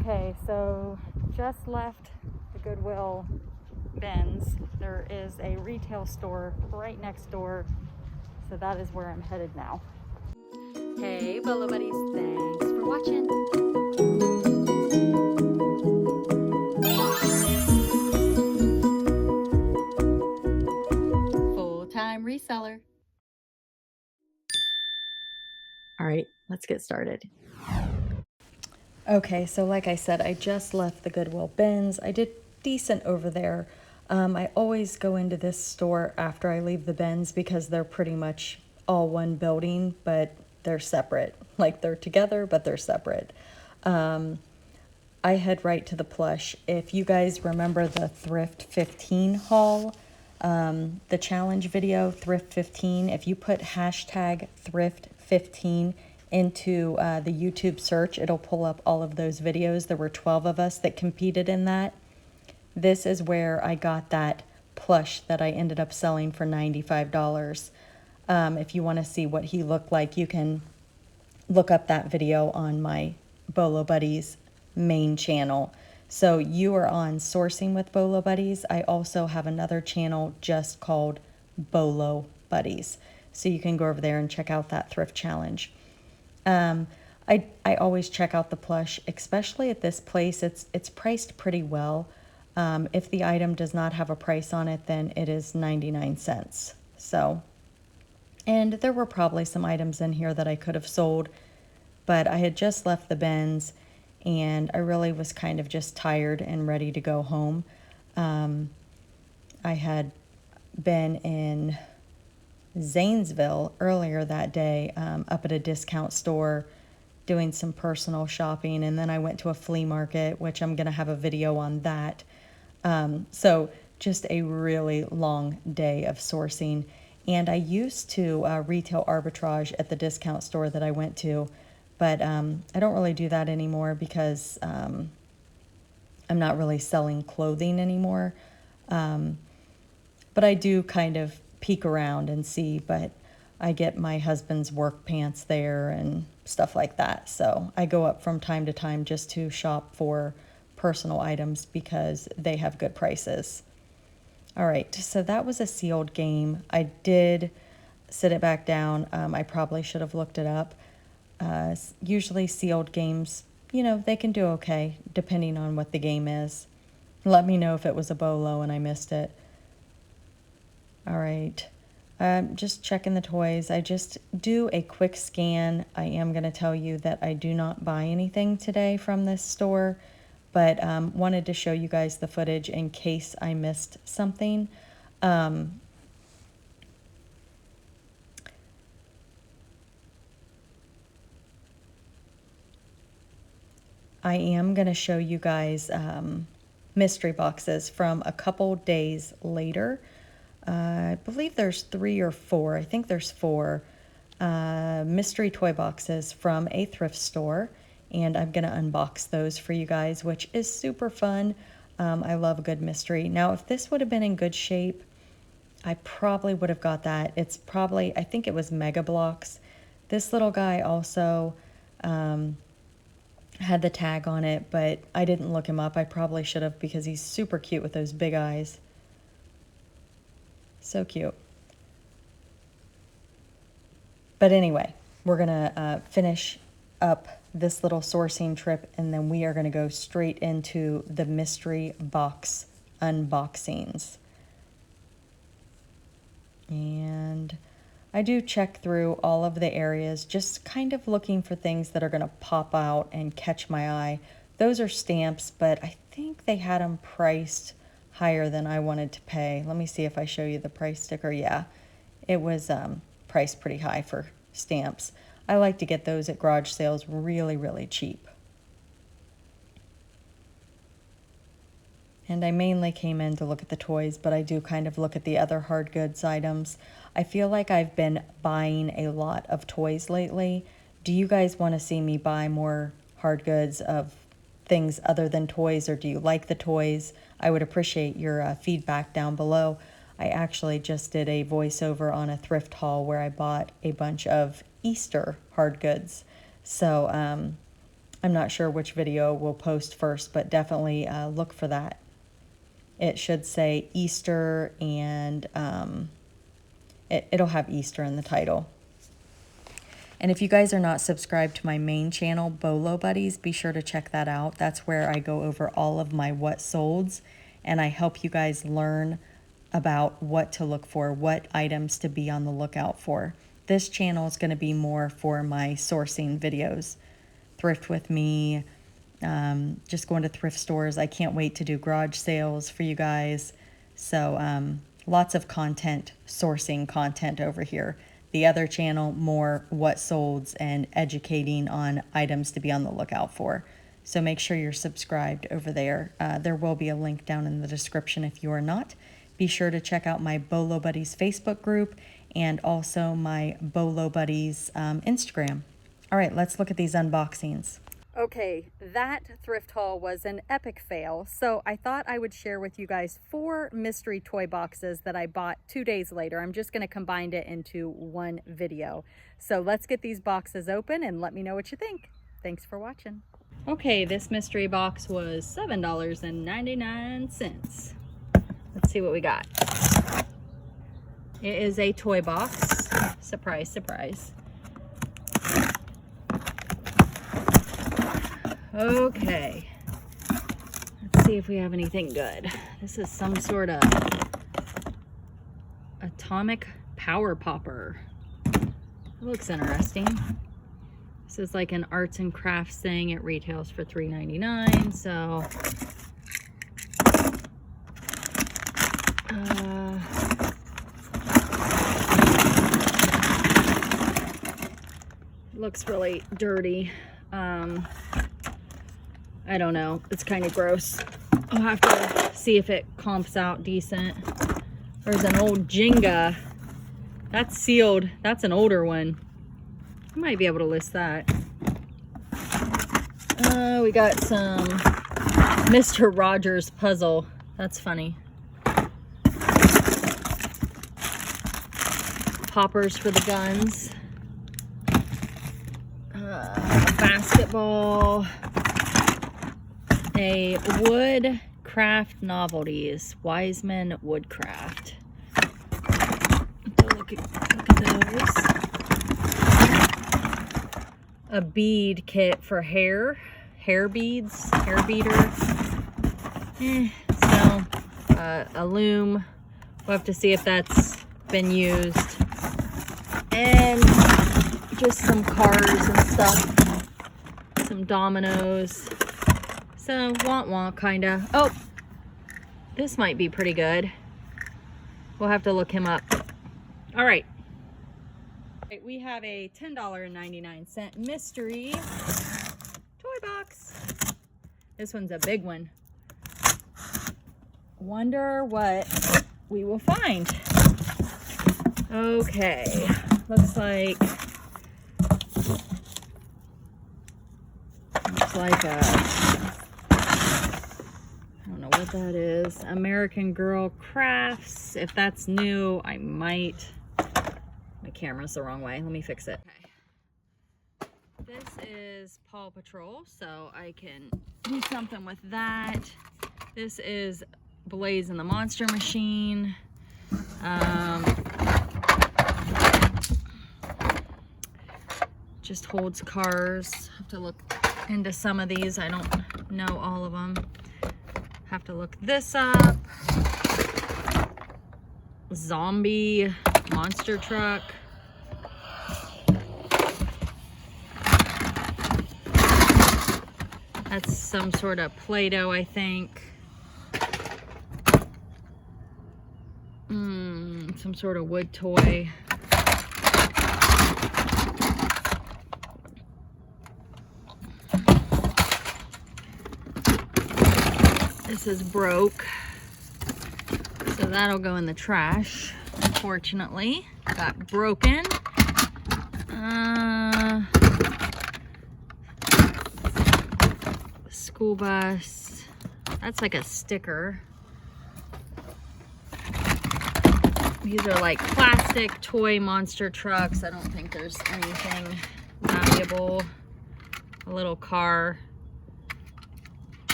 Okay, so just left the Goodwill bins. There is a retail store right next door, so that is where I'm headed now. Hey, Bolo buddies, thanks for watching. Full-time reseller. All right, let's get started. Okay, so like I said, I just left the Goodwill bins. I did decent over there. I always go into this store after I leave the bins because they're pretty much all one building, but they're separate. Like they're together, but they're separate. I head right to the plush. If you guys remember the Thrift 15 haul, the challenge video, Thrift 15, if you put hashtag Thrift 15 into the YouTube search, it'll pull up all of those videos. There were 12 of us that competed in that. This is where I got that plush that I ended up selling for $95. If you want to see what he looked like, you can look up that video on my Bolo Buddies main channel. So you are on Sourcing with Bolo Buddies. I also have another channel just called Bolo Buddies. So you can go over there and check out that thrift challenge. I always check out the plush, especially at this place. It's priced pretty well. If the item does not have a price on it, then it is 99 cents. So, and there were probably some items in here that I could have sold, but I had just left the bins and I really was kind of just tired and ready to go home. I had been in Zanesville earlier that day, up at a discount store doing some personal shopping, and then I went to a flea market, which I'm going to have a video on that. So just a really long day of sourcing. And I used to retail arbitrage at the discount store that I went to, but I don't really do that anymore because I'm not really selling clothing anymore. But I do kind of peek around and see, but I get my husband's work pants there and stuff like that. So I go up from time to time just to shop for personal items because they have good prices. All right, so that was a sealed game. I did sit it back down. I probably should have looked it up. Usually sealed games, you know, they can do okay depending on what the game is. Let me know if it was a Bolo and I missed it. All right, just checking the toys. I just do a quick scan. I am going to tell you that I do not buy anything today from this store, but wanted to show you guys the footage in case I missed something. I am going to show you guys mystery boxes from a couple days later. I believe there's 3 or 4. I think there's 4 mystery toy boxes from a thrift store, and I'm going to unbox those for you guys, which is super fun. I love a good mystery. Now, if this would have been in good shape, I probably would have got that. It's probably, I think it was Mega Blocks. This little guy also had the tag on it, but I didn't look him up. I probably should have because he's super cute with those big eyes. So cute. But anyway, we're going to finish up this little sourcing trip, and then we are going to go straight into the mystery box unboxings. And I do check through all of the areas, just kind of looking for things that are going to pop out and catch my eye. Those are stamps, but I think they had them priced higher than I wanted to pay. Let me see if I show you the price sticker. Yeah, it was priced pretty high for stamps. I like to get those at garage sales really, really cheap. And I mainly came in to look at the toys, but I do kind of look at the other hard goods items. I feel like I've been buying a lot of toys lately. Do you guys want to see me buy more hard goods of things other than toys, or do you like the toys? I would appreciate your feedback down below. I actually just did a voiceover on a thrift haul where I bought a bunch of Easter hard goods. So I'm not sure which video we'll post first, but definitely look for that. It should say Easter, and it'll have Easter in the title. And if you guys are not subscribed to my main channel, Bolo Buddies, be sure to check that out. That's where I go over all of my what solds, and I help you guys learn about what to look for, what items to be on the lookout for. This channel is going to be more for my sourcing videos. Thrift with me, just going to thrift stores. I can't wait to do garage sales for you guys. So lots of content, sourcing content over here. The other channel, more what solds and educating on items to be on the lookout for. So make sure you're subscribed over there. There will be a link down in the description if you are not. Be sure to check out my Bolo Buddies Facebook group and also my Bolo Buddies Instagram. All right, let's look at these unboxings. Okay, that thrift haul was an epic fail, so I thought I would share with you guys 4 mystery toy boxes that I bought 2 days later. I'm just going to combine it into one video. So let's get these boxes open and let me know what you think. Thanks for watching. Okay, this mystery box was $7.99. Let's see what we got. It is a toy box. Surprise, surprise. Okay, let's see if we have anything good. This is some sort of atomic power popper. It looks interesting. This is like an arts and crafts thing. It retails for $3.99, so it looks really dirty. I don't know, it's kind of gross. I'll have to see if it comps out decent. There's an old Jenga. That's sealed. That's an older one. I might be able to list that. We got some Mr. Rogers puzzle. That's funny. Poppers for the guns. Basketball. A wood craft novelties, Wiseman Woodcraft. Look at those. A bead kit for hair beads, hair beater. So a loom. We'll have to see if that's been used. And just some cars and stuff. Some dominoes. So, want kinda. Oh, this might be pretty good. We'll have to look him up. All right. We have a $10.99 mystery toy box. This one's a big one. Wonder what we will find. Okay, looks like a, I don't know what that is. American Girl Crafts. If that's new, I might. My camera's the wrong way. Let me fix it. Okay. This is Paw Patrol, so I can do something with that. This is Blaze and the Monster Machine. Just holds cars. Have to look into some of these. I don't know all of them. Have to look this up. Zombie monster truck. That's some sort of Play-Doh, I think. Some sort of wood toy. This is broke, so that'll go in the trash, unfortunately. Got broken. School bus. That's like a sticker. These are like plastic toy monster trucks. I don't think there's anything valuable. a little car.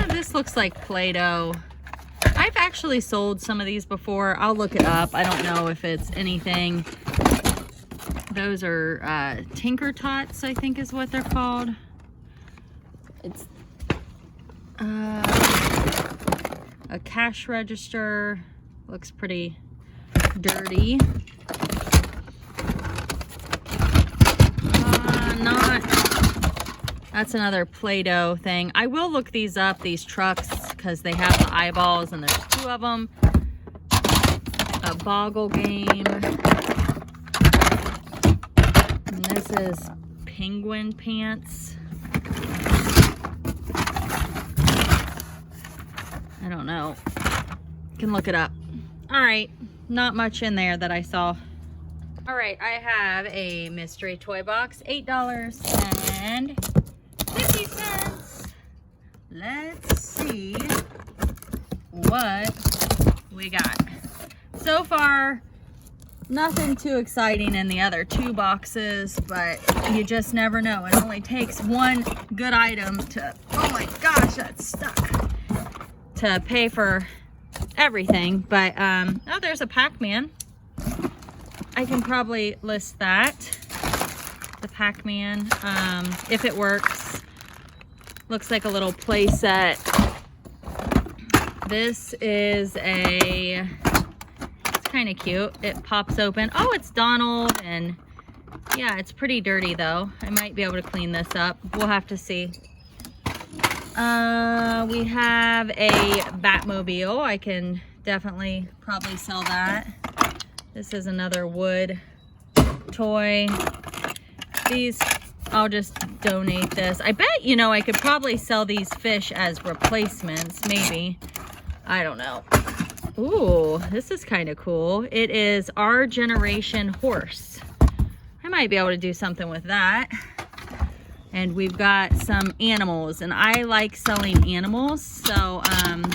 This looks like Play-Doh. I've actually sold some of these before. I'll look it up. I don't know if it's anything. Those are Tinker Tots, I think is what they're called. It's a cash register. Looks pretty dirty. That's another Play-Doh thing. I will look these up, these trucks, because they have the eyeballs and there's 2 of them. A boggle game. And this is penguin pants. I don't know. You can look it up. All right, not much in there that I saw. All right, I have a mystery toy box, $8.50. Let's see what we got. So far, nothing too exciting in the other 2 boxes, but you just never know. It only takes one good item to, oh my gosh, that's stuck, to pay for everything. But oh, there's a Pac-Man. I can probably list that, the Pac-Man, if it works. Looks like a little play set. This is it's kind of cute. It pops open. Oh, it's Donald, and yeah, it's pretty dirty though. I might be able to clean this up. We'll have to see. We have a Batmobile. I can definitely probably sell that. This is another wood toy. These, I'll just donate this. I bet, you know, I could probably sell these fish as replacements, maybe. I don't know. Ooh, this is kind of cool. It is Our Generation Horse. I might be able to do something with that. And we've got some animals, and I like selling animals, so and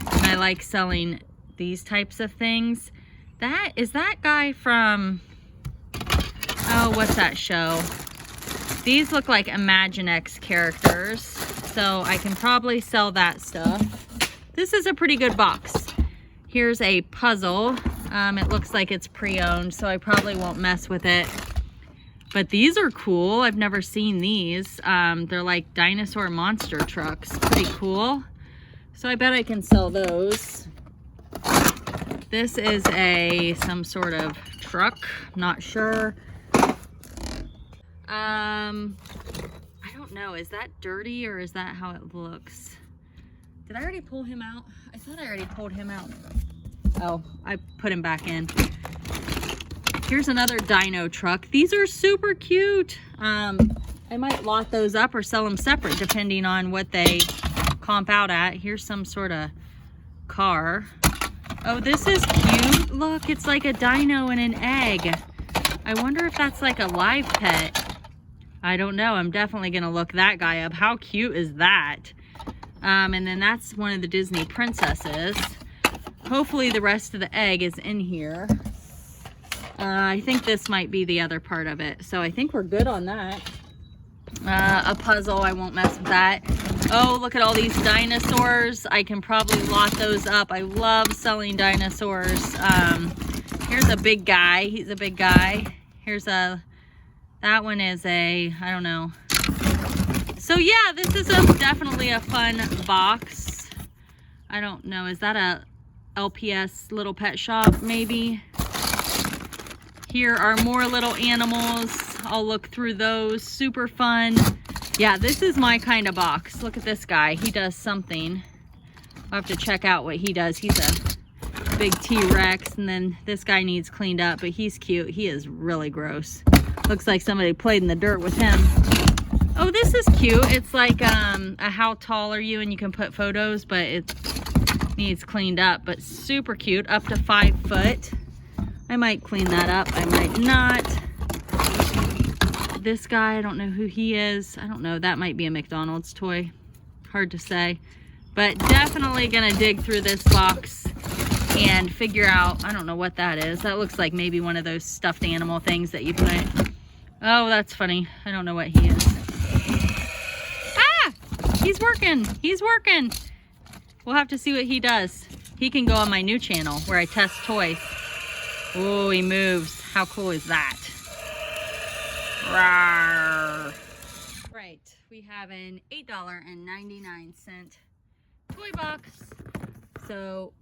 I like selling these types of things. That is that guy from, oh, what's that show? These look like Imaginext characters, so I can probably sell that stuff. This is a pretty good box. Here's a puzzle. It looks like it's pre-owned, so I probably won't mess with it. But these are cool. I've never seen these. They're like dinosaur monster trucks. Pretty cool. So I bet I can sell those. This is some sort of truck. Not sure. I don't know. Is that dirty or is that how it looks? Did I already pull him out? I thought I already pulled him out. Oh, I put him back in. Here's another dino truck. These are super cute. I might lot those up or sell them separate depending on what they comp out at. Here's some sort of car. Oh, this is cute. Look, it's like a dino and an egg. I wonder if that's like a live pet. I don't know. I'm definitely gonna look that guy up. How cute is that? And then that's one of the Disney princesses. Hopefully the rest of the egg is in here. I think this might be the other part of it. So I think we're good on that. A puzzle, I won't mess with that. Oh, look at all these dinosaurs. I can probably lot those up. I love selling dinosaurs. Here's a big guy. He's a big guy. Here's that one is I don't know. So yeah, this is definitely a fun box. I don't know, is that a LPS Little Pet Shop maybe? Here are more little animals. I'll look through those. Super fun. Yeah, this is my kind of box. Look at this guy. He does something. I'll have to check out what he does. He's a big T-Rex, and then this guy needs cleaned up, but he's cute. He is really gross. Looks like somebody played in the dirt with him. Oh, this is cute. It's like a how tall are you, and you can put photos, but it needs cleaned up, but super cute. Up to 5 foot. I might clean that up. I might not. This guy, I don't know who he is. I don't know. That might be a McDonald's toy. Hard to say. But definitely gonna dig through this box and figure out, I don't know what that is. That looks like maybe one of those stuffed animal things that you put Oh, that's funny. I don't know what he is. Ah! He's working. He's working. We'll have to see what he does. He can go on my new channel where I test toys. Oh, he moves. How cool is that? Rawr. Right, we have an $8.99 toy box. So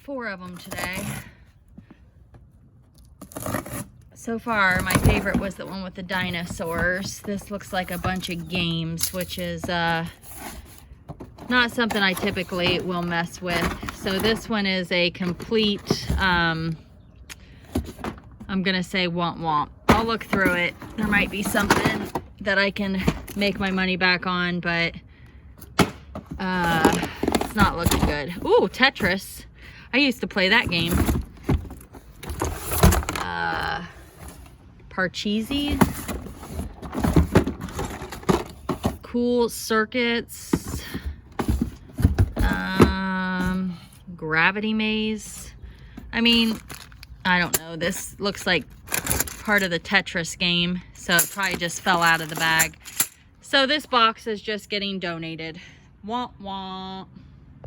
4 of them today. So far, my favorite was the one with the dinosaurs. This looks like a bunch of games, which is not something I typically will mess with. So this one is a complete, I'm gonna say womp womp. I'll look through it. There might be something that I can make my money back on, but it's not looking good. Ooh, Tetris. I used to play that game. Parcheesi. Cool Circuits. Gravity Maze. I mean, I don't know. This looks like part of the Tetris game, so it probably just fell out of the bag. So this box is just getting donated. Womp womp.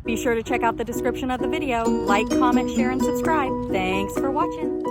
Be sure to check out the description of the video. Like, comment, share, and subscribe. Thanks for watching.